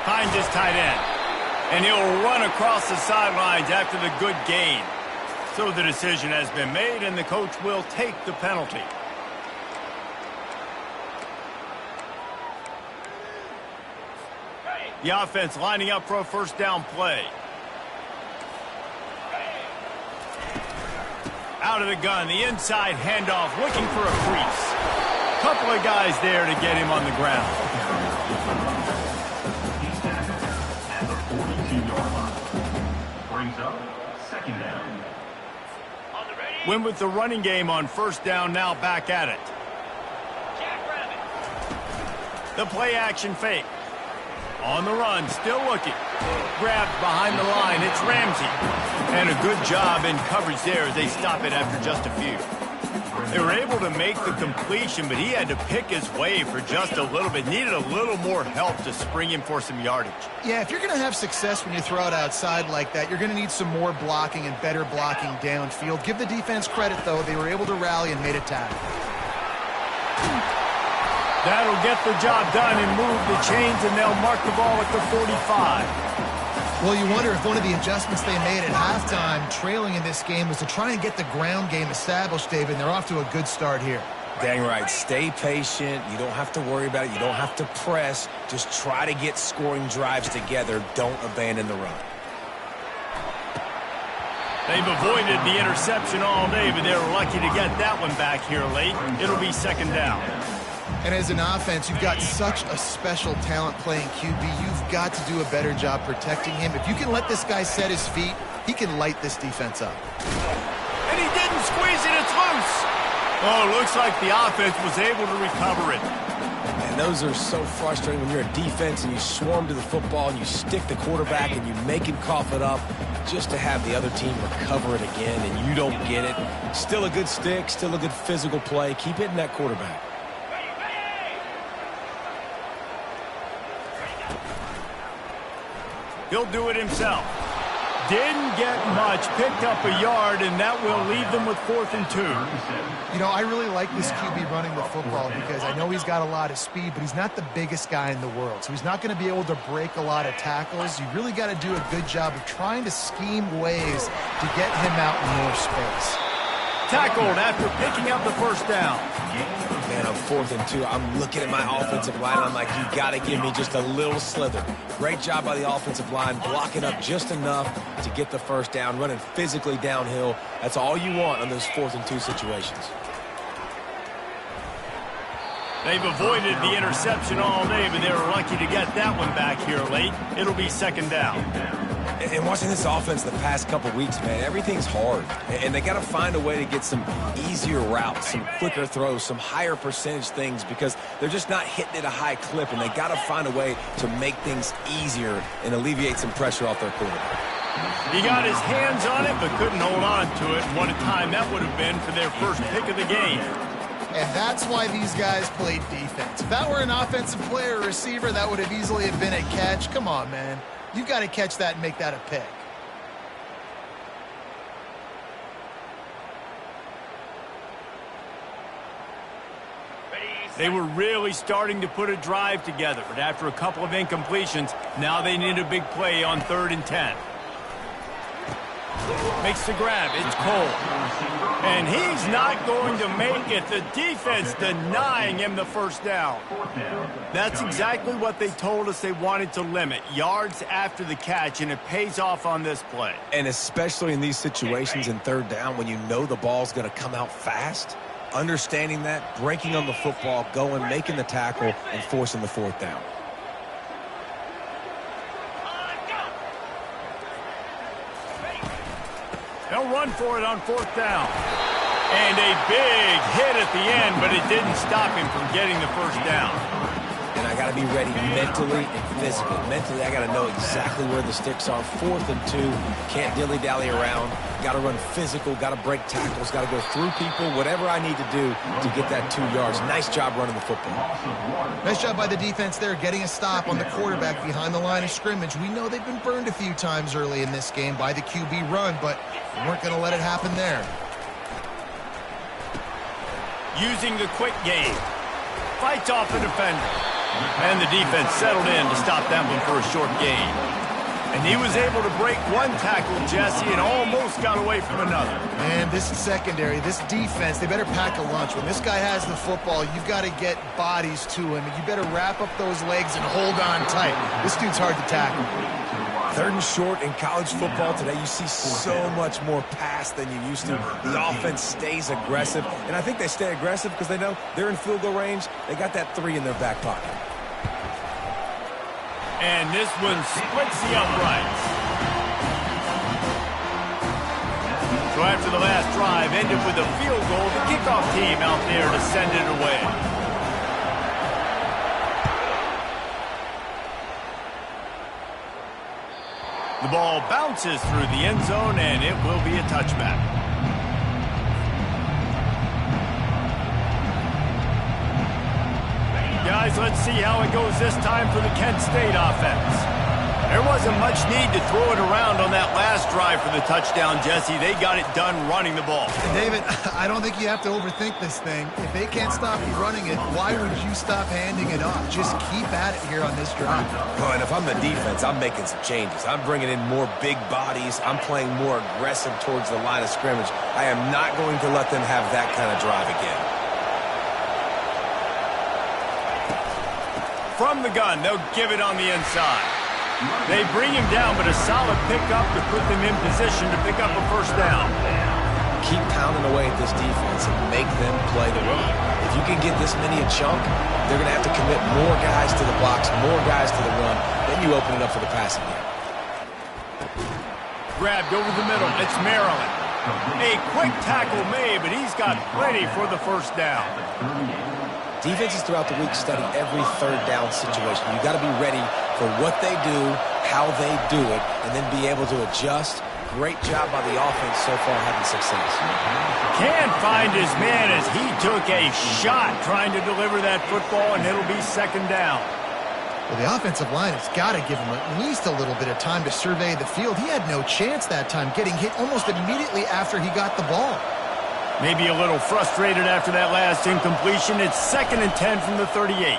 Finds his tight end. And he'll run across the sidelines after the good gain. So the decision has been made, and the coach will take the penalty. The offense lining up for a first down play. Out of the gun, the inside handoff, looking for a crease. Couple of guys there to get him on the ground. At the 42-yard line. Brings up second down. Went with the running game on first down, now back at it. The play action fake. On the run, still looking. Grabbed behind the line, it's Ramsey. And a good job in coverage there as they stop it after just a few. They were able to make the completion, but he had to pick his way for just a little bit. Needed a little more help to spring him for some yardage. Yeah, if you're going to have success when you throw it outside like that, you're going to need some more blocking and better blocking downfield. Give the defense credit, though. They were able to rally and made a tackle. That'll get the job done and move the chains, and they'll mark the ball at the 45. Well, you wonder if one of the adjustments they made at halftime, trailing in this game, was to try and get the ground game established, David, and they're off to a good start here. Dang right. Stay patient. You don't have to worry about it. You don't have to press. Just try to get scoring drives together. Don't abandon the run. They've avoided the interception all day, but they're lucky to get that one back here late. It'll be second down. And as an offense, you've got such a special talent playing QB. You've got to do a better job protecting him. If you can let this guy set his feet, he can light this defense up. And he didn't squeeze it. It's loose. Oh, looks like the offense was able to recover it. And those are so frustrating when you're a defense and you swarm to the football and you stick the quarterback and you make him cough it up just to have the other team recover it again and you don't get it. Still a good stick, still a good physical play. Keep hitting that quarterback. He'll do it himself. Didn't get much, picked up a yard, and that will leave them with 4th and 2. You know, I really like this QB running the football because I know he's got a lot of speed, but he's not the biggest guy in the world. So he's not going to be able to break a lot of tackles. You really got to do a good job of trying to scheme ways to get him out in more space. Tackled after picking up the first down. Man, I'm 4th and 2. I'm looking at my offensive line. I'm like, you got to give me just a little slither. Great job by the offensive line, blocking up just enough to get the first down, running physically downhill. That's all you want on those 4th and 2 situations. They've avoided the interception all day, but they were lucky to get that one back here late. It'll be second down. And watching this offense the past couple weeks, man, everything's hard. And they got to find a way to get some easier routes, some quicker throws, some higher percentage things because they're just not hitting at a high clip. And they got to find a way to make things easier and alleviate some pressure off their quarterback. He got his hands on it but couldn't hold on to it. And what a time that would have been for their first pick of the game. And that's why these guys played defense. If that were an offensive player or receiver, that would have easily have been a catch. Come on, man. You've got to catch that and make that a pick. They were really starting to put a drive together, but after a couple of incompletions, now they need a big play on 3rd and 10. Makes the grab. It's Cole. And he's not going to make it. The defense denying him the first down. That's exactly what they told us they wanted to limit. Yards after the catch, and it pays off on this play. And especially in these situations in 3rd down when you know the ball's going to come out fast, understanding that, breaking on the football, going, making the tackle, and forcing the 4th down. They'll run for it on 4th down. And a big hit at the end, but it didn't stop him from getting the first down. And I got to be ready mentally and physically. Mentally, I got to know exactly where the sticks are. 4th and 2. Can't dilly-dally around. Got to run physical. Got to break tackles. Got to go through people. Whatever I need to do to get that 2 yards. Nice job running the football. Nice job by the defense there, getting a stop on the quarterback behind the line of scrimmage. We know they've been burned a few times early in this game by the QB run, but we weren't going to let it happen there. Using the quick game. Fights off the defender. And the defense settled in to stop that one for a short gain. And he was able to break one tackle, Jesse, and almost got away from another. Man, this secondary, this defense, they better pack a lunch. When this guy has the football, you've got to get bodies to him. You better wrap up those legs and hold on tight. This dude's hard to tackle. 3rd and short in college football today, you see so much more pass than you used to. The offense stays aggressive, and I think they stay aggressive because they know they're in field goal range. They got that 3 in their back pocket. And this one splits the uprights. So after the last drive ended with a field goal, the kickoff team out there to send it away. The ball bounces through the end zone, and it will be a touchback. Guys, let's see how it goes this time for the Kent State offense. There wasn't much need to throw it around on that last drive for the touchdown, Jesse. They got it done running the ball. David, I don't think you have to overthink this thing. If they can't stop you running it, why would you stop handing it off? Just keep at it here on this drive. Oh, and if I'm the defense, I'm making some changes. I'm bringing in more big bodies. I'm playing more aggressive towards the line of scrimmage. I am not going to let them have that kind of drive again. From the gun, they'll give it on the inside. They bring him down, but a solid pickup to put them in position to pick up a first down. Keep pounding away at this defense and make them play the run. If you can get this many a chunk, they're going to have to commit more guys to the box, more guys to the run. Then you open it up for the passing game. Grabbed over the middle. It's Maryland. A quick tackle made, but he's got plenty for the first down. Defenses throughout the week study every 3rd down situation. You got to be ready for what they do, how they do it, and then be able to adjust. Great job by the offense so far having success. Can't find his man as he took a shot trying to deliver that football, and it'll be 2nd down. Well, the offensive line has got to give him at least a little bit of time to survey the field. He had no chance that time, getting hit almost immediately after he got the ball. Maybe a little frustrated after that last incompletion. It's 2nd and 10 from the 38.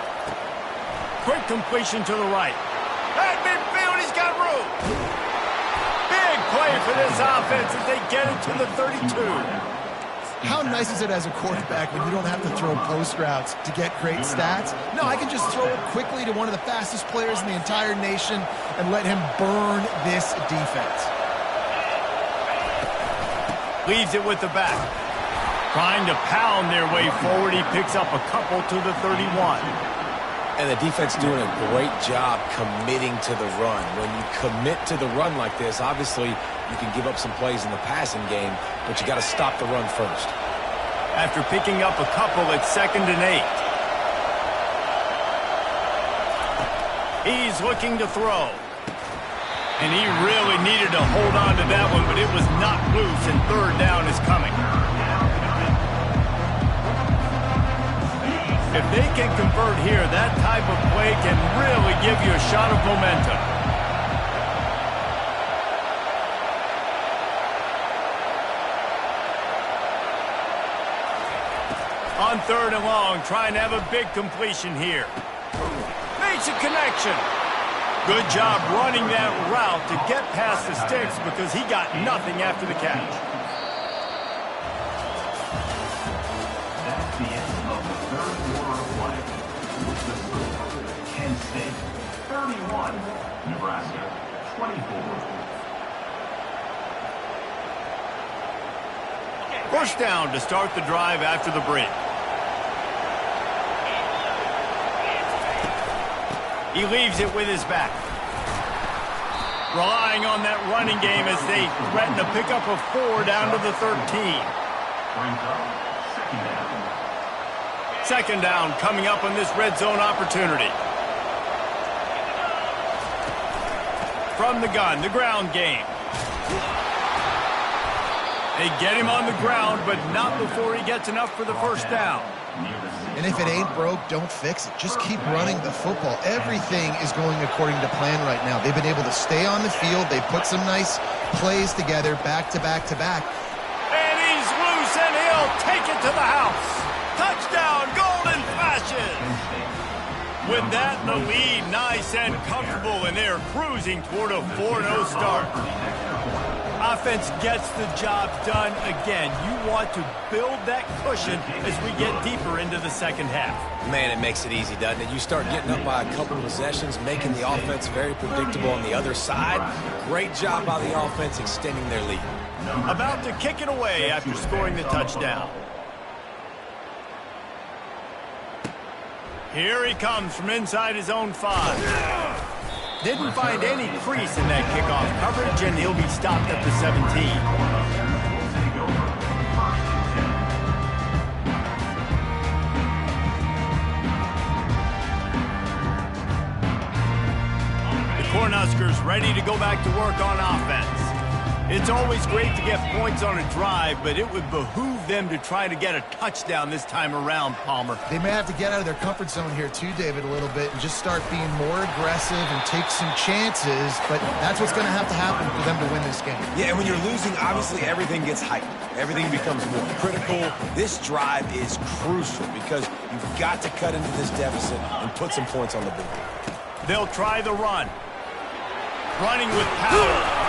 Quick completion to the right. At midfield, he's got room. Big play for this offense as they get it to the 32. How nice is it as a quarterback when you don't have to throw post routes to get great stats? No, I can just throw it quickly to one of the fastest players in the entire nation and let him burn this defense. Leaves it with the back. Trying to pound their way forward. He picks up a couple to the 31. And the defense doing a great job committing to the run. When you commit to the run like this, obviously you can give up some plays in the passing game, but you got to stop the run first. After picking up a couple, it's 2nd and 8. He's looking to throw. And he really needed to hold on to that one, but it was not loose, and 3rd down is coming. If they can convert here, that type of play can really give you a shot of momentum. On 3rd and long, trying to have a big completion here. Makes a connection. Good job running that route to get past the sticks because he got nothing after the catch. That's the end of the 3rd quarter of play. The score, Kent State 31, Nebraska 24. First down to start the drive after the break. He leaves it with his back. Relying on that running game as they threaten to pick up a 4 down to the 13. Brings up 2nd down. 2nd down coming up on this red zone opportunity. From the gun, the ground game. They get him on the ground, but not before he gets enough for the first down. And if it ain't broke, don't fix it. Just keep running the football. Everything is going according to plan right now. They've been able to stay on the field. They put some nice plays together, back to back to back. And he's loose, and he'll take it to the house. Touchdown, Golden Flashes. with that in the lead, nice and comfortable, and they're cruising toward a 4-0 start. Offense gets the job done again. You want to build that cushion as we get deeper into the second half. Man, it makes it easy, doesn't it? You start getting up by a couple of possessions, making the offense very predictable on the other side. Great job by the offense extending their lead. About to kick it away after scoring the touchdown. Here he comes from inside his own 5. Didn't find any crease in that kickoff coverage, and he'll be stopped at the 17. The Cornhuskers ready to go back to work on offense. It's always great to get points on a drive, but it would behoove them to try to get a touchdown this time around, Palmer. They may have to get out of their comfort zone here too, David, a little bit and just start being more aggressive and take some chances, but that's what's going to happen for them to win this game. Yeah, and when you're losing, obviously everything gets heightened. Everything becomes more critical. This drive is crucial because you've got to cut into this deficit and put some points on the board. They'll try the run. Running with power.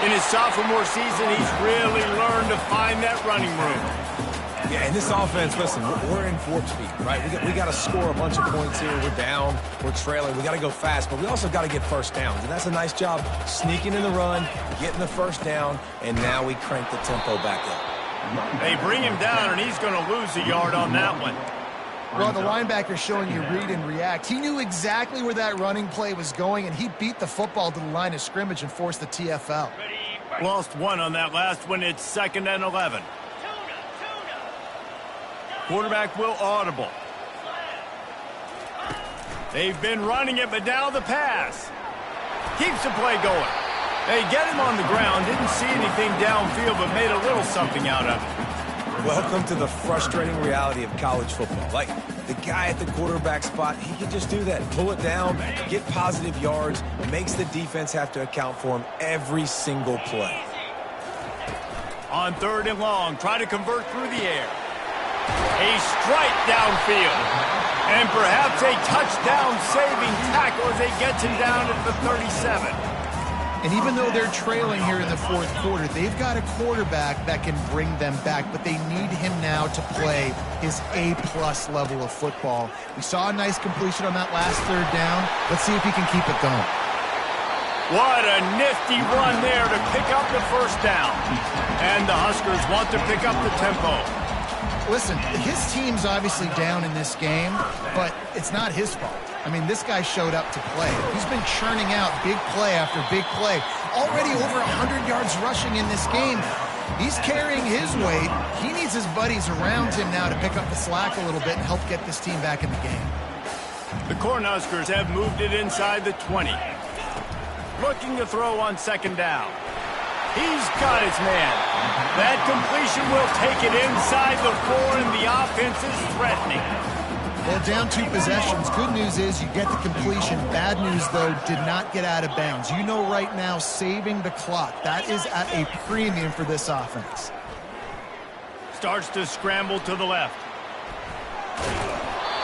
In his sophomore season, he's really learned to find that running room. Yeah, and this offense, listen, we're in warp speed, right? We got to score a bunch of points here. We're down. We're trailing. We got to go fast, but we also got to get first downs. And that's a nice job sneaking in the run, getting the first down, and now we crank the tempo back up. They bring him down, and he's going to lose a yard on that one. Well, the linebacker's showing you read and react. He knew exactly where that running play was going, and he beat the football to the line of scrimmage and forced the TFL. Lost one on that last one. It's 2nd and 11. Quarterback will audible. They've been running it, but now the pass. Keeps the play going. They get him on the ground. Didn't see anything downfield, but made a little something out of it. Welcome to the frustrating reality of college football. Like, the guy at the quarterback spot, he can just do that. Pull it down, get positive yards, makes the defense have to account for him every single play. On 3rd and long, try to convert through the air. A strike downfield. And perhaps a touchdown-saving tackle as they get him down at the 37. And even though they're trailing here in the 4th quarter, they've got a quarterback that can bring them back, but they need him now to play his A-plus level of football. We saw a nice completion on that last 3rd down. Let's see if he can keep it going. What a nifty run there to pick up the first down. And the Huskers want to pick up the tempo. Listen, his team's obviously down in this game, but it's not his fault. I mean, this guy showed up to play. He's been churning out big play after big play. Already over 100 yards rushing in this game. He's carrying his weight. He needs his buddies around him now to pick up the slack a little bit and help get this team back in the game. The Cornhuskers have moved it inside the 20. Looking to throw on 2nd down. He's got his man. That completion will take it inside the 4, and the offense is threatening. Well, down 2 possessions. Good news is you get the completion. Bad news, though, did not get out of bounds. You know right now, saving the clock. That is at a premium for this offense. Starts to scramble to the left.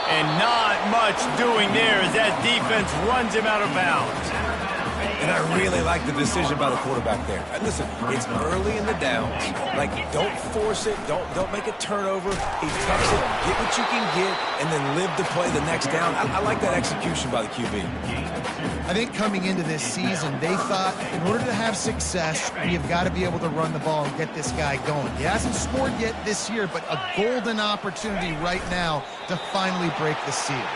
And not much doing there as that defense runs him out of bounds. And I really like the decision by the quarterback there. And listen, it's early in the downs. Like, don't force it. Don't make a turnover. He tucks it, get what you can get, and then live to play the next down. I like that execution by the QB. I think coming into this season, they thought in order to have success, we have got to be able to run the ball and get this guy going. He hasn't scored yet this year, but a golden opportunity right now to finally break the seal.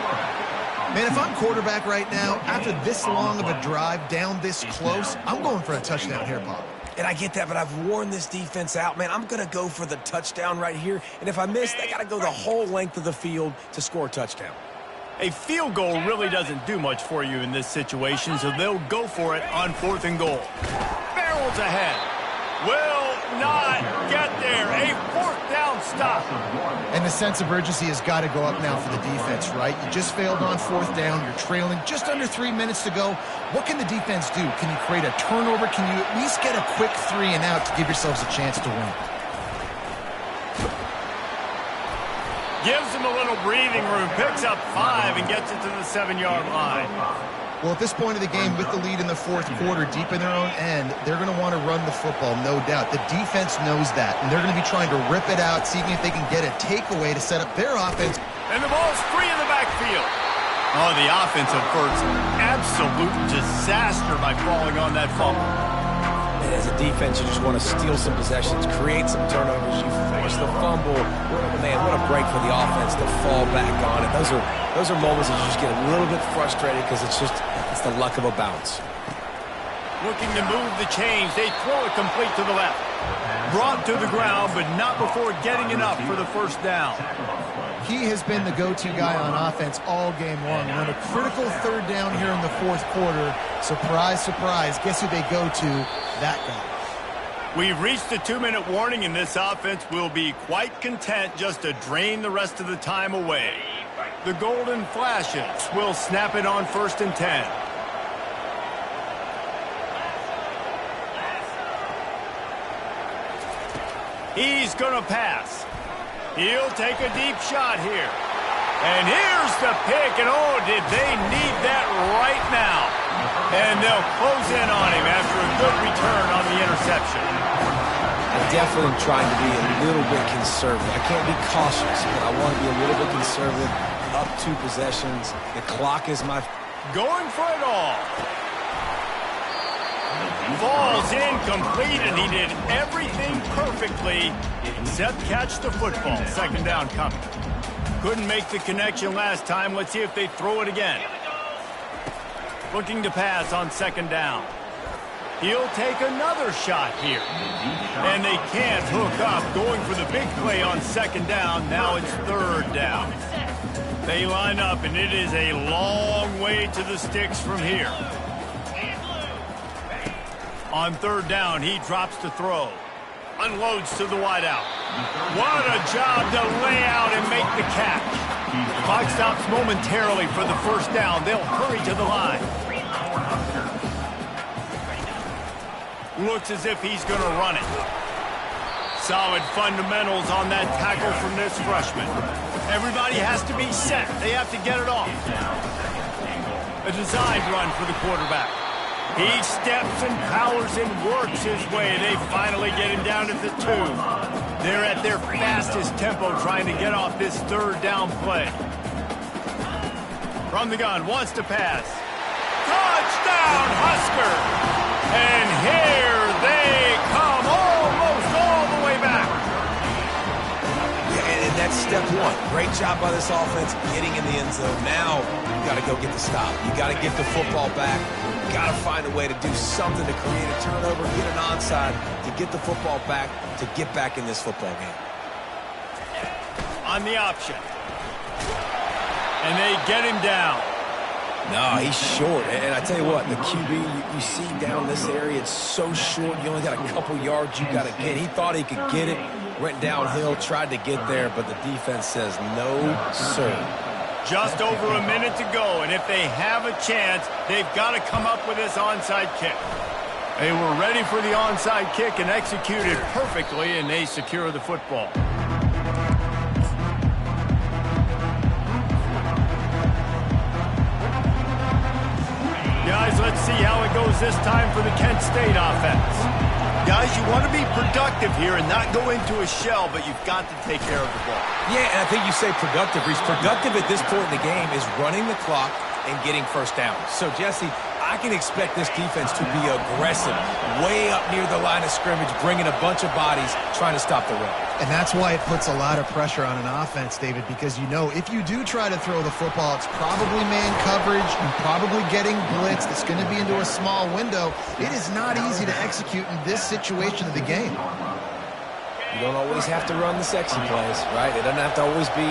Man, if I'm quarterback right now, after this long of a drive down this close, I'm going for a touchdown here, Bob. And I get that, but I've worn this defense out, man. I'm going to go for the touchdown right here. And if I miss, they got to go the whole length of the field to score a touchdown. A field goal really doesn't do much for you in this situation, so they'll go for it on 4th and goal. Barrels ahead. Will not get there. A 4th down stop. And the sense of urgency has got to go up now for the defense, right? You just failed on 4th down. You're trailing just under 3 minutes to go. What can the defense do? Can you create a turnover? Can you at least get a quick 3 and out to give yourselves a chance to win? Gives him a little breathing room, picks up 5 and gets it to the 7-yard line. Well, at this point of the game, with the lead in the fourth quarter, deep in their own end, they're going to want to run the football, no doubt. The defense knows that, and they're going to be trying to rip it out, seeing if they can get a takeaway to set up their offense. And the ball's free in the backfield. Oh, the offensive first, absolute disaster by falling on that fumble. And as a defense, you just want to steal some possessions, create some turnovers. You force the fumble. Man, what a break for the offense to fall back on it. Those are moments that you just get a little bit frustrated because it's the luck of a bounce. Looking to move the chains. They throw it complete to the left. Brought to the ground, but not before getting enough for the first down. He has been the go-to guy on offense all game long. And on a critical third down here in the fourth quarter, surprise, surprise, guess who they go to? That guy. We've reached the 2-minute warning, and this offense will be quite content just to drain the rest of the time away. The Golden Flashes will snap it on 1st and 10. He's going to pass. He'll take a deep shot here. And here's the pick, and oh, did they need that right now. And they'll close in on him after a good return on the interception. I'm definitely trying to be a little bit conservative. I can't be cautious, but I want to be a little bit conservative. Up 2 possessions. The clock is my... Going for it all. Falls incomplete, and he did everything perfectly except catch the football. 2nd down coming. Couldn't make the connection last time. Let's see if they throw it again. Looking to pass on 2nd down. He'll take another shot here. And they can't hook up. Going for the big play on 2nd down. Now it's 3rd down. They line up, and it is a long way to the sticks from here. On 3rd down, he drops to throw. Unloads to the wideout. What a job to lay out and make the catch. Clock stops momentarily for the 1st down. They'll hurry to the line. Looks as if he's going to run it. Solid fundamentals on that tackle from this freshman. Everybody has to be set. They have to get it off. A designed run for the quarterback. He steps and powers and works his way. They finally get him down at the 2. They're at their fastest tempo trying to get off this 3rd down play. From the gun, wants to pass. Touchdown, Husker! And here they come, almost all the way back. Yeah, and that's step 1. Great job by this offense getting in the end zone. Now you got to go get the stop. You got to get the football back. Got to find a way to do something to create a turnover, get an onside, to get the football back, to get back in this football game. On the option. And they get him down. No, he's short. And I tell you what, the QB, you see down this area, it's so short. You only got a couple yards you got to get. He thought he could get it, went downhill, tried to get there, but the defense says no, sir. Just over a minute to go, and if they have a chance, they've got to come up with this onside kick. They were ready for the onside kick and executed perfectly, and they secure the football. Guys, let's see how it goes this time for the Kent State offense. Guys, you want to be productive here and not go into a shell, but you've got to take care of the ball. Yeah, and I think you say productive, Reese. Productive at this point in the game is running the clock and getting 1st down. So, Jesse, I can expect this defense to be aggressive, way up near the line of scrimmage, bringing a bunch of bodies, trying to stop the run. And that's why it puts a lot of pressure on an offense, David, because you know if you do try to throw the football, it's probably man coverage, you're probably getting blitzed, it's going to be into a small window. It is not easy to execute in this situation of the game. You don't always have to run the sexy plays, right? It doesn't have to always be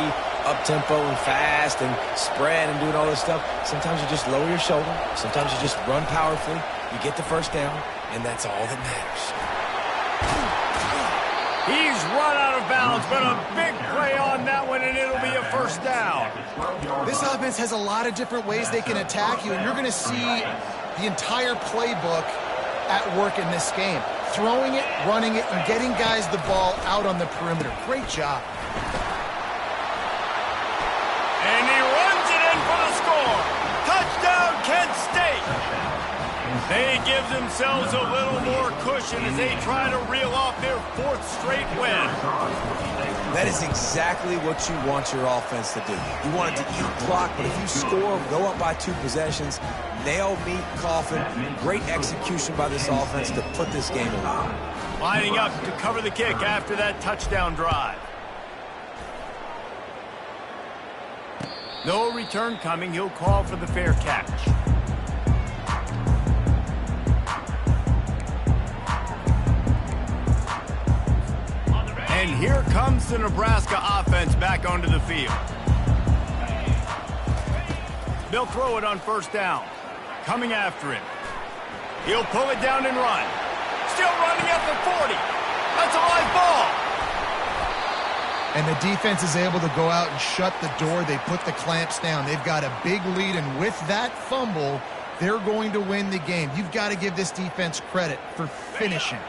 up-tempo and fast and spread and doing all this stuff. Sometimes you just lower your shoulder. Sometimes you just run powerfully. You get the 1st down, and that's all that matters. He's run out of bounds, but a big play on that one, and it'll be a 1st down. This offense has a lot of different ways they can attack you, and you're going to see the entire playbook at work in this game. Throwing it, running it, and getting guys the ball out on the perimeter. Great job. They give themselves a little more cushion as they try to reel off their 4th straight win. That is exactly what you want your offense to do. You want it to eat clock, but if you score, go up by 2 possessions, nail, meet, coffin, great execution by this offense to put this game away. Lining up to cover the kick after that touchdown drive. No return coming. He'll call for the fair catch. And here comes the Nebraska offense back onto the field. They'll throw it on 1st down. Coming after him. He'll pull it down and run. Still running at the 40. That's a live ball. And the defense is able to go out and shut the door. They put the clamps down. They've got a big lead, and with that fumble, they're going to win the game. You've got to give this defense credit for finishing.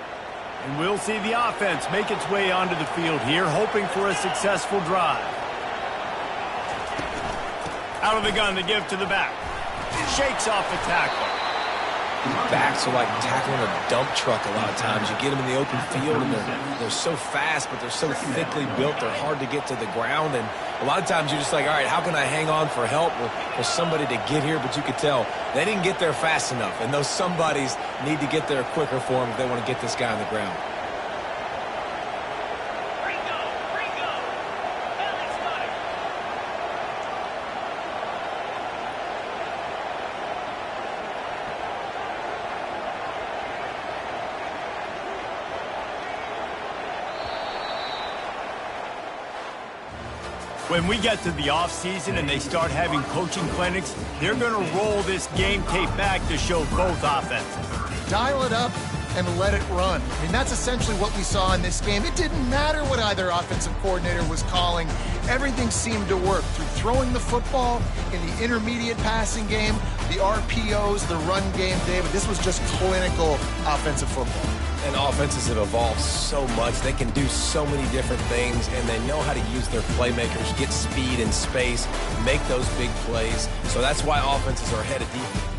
And we'll see the offense make its way onto the field here, hoping for a successful drive. Out of the gun to give to the back. Shakes off the tackle. Backs are like tackling a dump truck a lot of times. You get them in the open field, and they're so fast, but they're so thickly built, they're hard to get to the ground. And a lot of times you're just like, all right, how can I hang on for help or for somebody to get here? But you could tell they didn't get there fast enough, and those somebodies need to get there quicker for them if they want to get this guy on the ground. When we get to the offseason and they start having coaching clinics, they're going to roll this game tape back to show both offenses. Dial it up and let it run. I mean, that's essentially what we saw in this game. It didn't matter what either offensive coordinator was calling. Everything seemed to work through throwing the football in the intermediate passing game, the RPOs, the run game, David. This was just clinical offensive football. And offenses have evolved so much. They can do so many different things, and they know how to use their playmakers, get speed and space, make those big plays. So that's why offenses are ahead of defense.